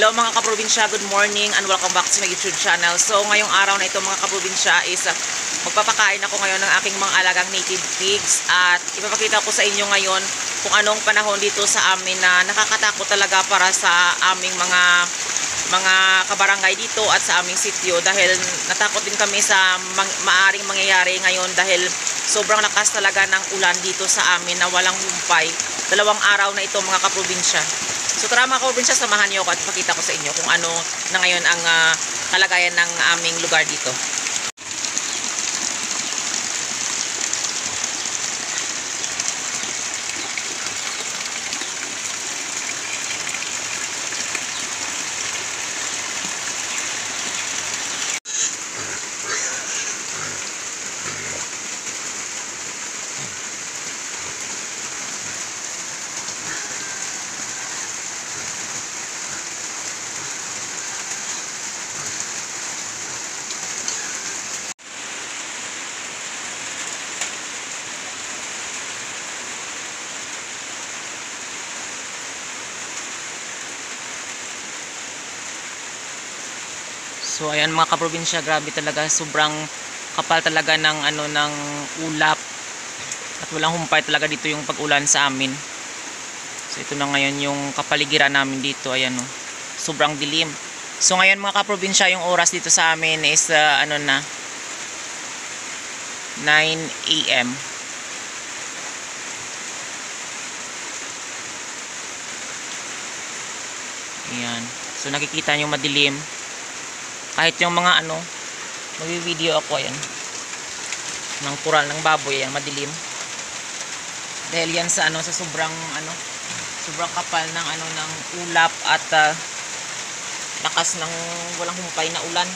Hello mga kaprobinsya, good morning and welcome back to my YouTube channel. So ngayong araw na ito mga kaprobinsya is magpapakain ako ngayon ng aking mga alagang native pigs. At ipapakita ko sa inyo ngayon kung anong panahon dito sa amin na nakakatakot talaga para sa aming mga kabarangay dito at sa aming sityo. Dahil natakot din kami sa maaring mangyayari ngayon dahil sobrang lakas talaga ng ulan dito sa amin na walang humpay. 2 araw na ito mga kaprobinsya. So tara mga kaprobinsya, samahan niyo ako at ipakita ko sa inyo kung ano na ngayon ang kalagayan ng aming lugar dito. So ayan mga kaprobinsya, grabe talaga, sobrang kapal talaga ng ng ulap at walang humpay talaga dito yung pag-ulan sa amin. So ito na ngayon yung kapaligiran namin dito, ayan oh. Sobrang dilim. So ngayon mga kaprobinsya, yung oras dito sa amin is 9 AM. Ayan. So nakikita nyo madilim. Kahit yung mga magvi-video ako, ayan, ng kural ng baboy, ayan, madilim. Dahil yan sa sa sobrang sobrang kapal ng ng ulap at lakas ng walang humpay na ulan.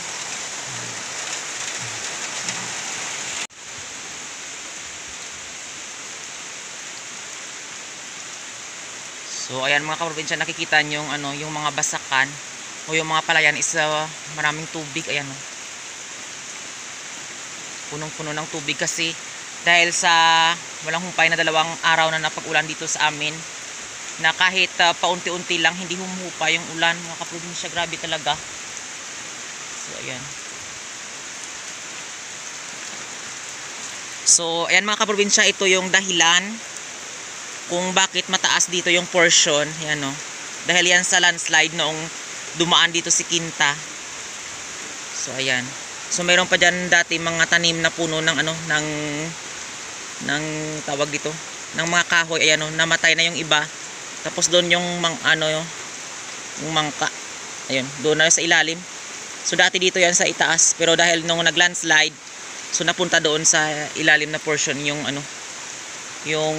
So ayan mga kaprobinsya, nakikita nyo yung mga basakan o yung mga palayan is maraming tubig, ayan oh. Punong-puno ng tubig kasi dahil sa walang humpay na 2 araw na napag-ulan dito sa amin, na kahit paunti-unti lang hindi humuhupa yung ulan mga kaprobinsya. Grabe talaga. So ayan. So ayan mga kaprobinsya, ito yung dahilan kung bakit mataas dito yung portion, ayan oh. Dahil yan sa landslide noong dumaan dito si Kinta. So ayan. So mayroon pa diyan dati mga tanim na puno ng ng tawag dito, ng mga kahoy, ayan oh, namatay na yung iba. Tapos doon yung yung mangka. Ayun, doon na sa ilalim. So dati dito yan sa itaas, pero dahil nung naglandslide, so napunta doon sa ilalim na portion yung yung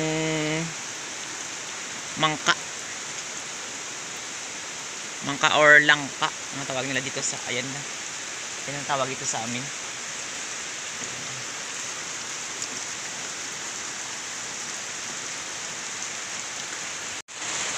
mangka or langka, ang tawag nila dito sa ayan na. Yan ang tawag ito sa amin.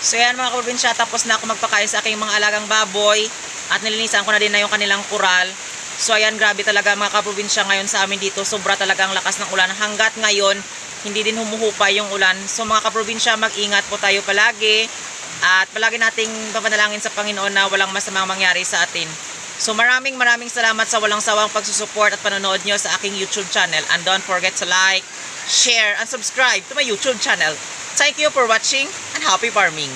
So yan mga kaprobinsya, tapos na ako magpakain sa aking mga alagang baboy at nilinisan ko na din na yung kanilang kural. So ayan, grabe talaga mga kaprobinsya ngayon sa amin dito. Sobra talagang lakas ng ulan. Hanggat ngayon, hindi din humuhupa yung ulan. So mga kaprobinsya, mag-ingat po tayo palagi. At palagi nating papanalangin sa Panginoon na walang masamang mangyari sa atin. So maraming salamat sa walang sawang pagsusupport at panonood nyo sa aking YouTube channel. And don't forget to like, share, and subscribe to my YouTube channel. Thank you for watching and happy farming!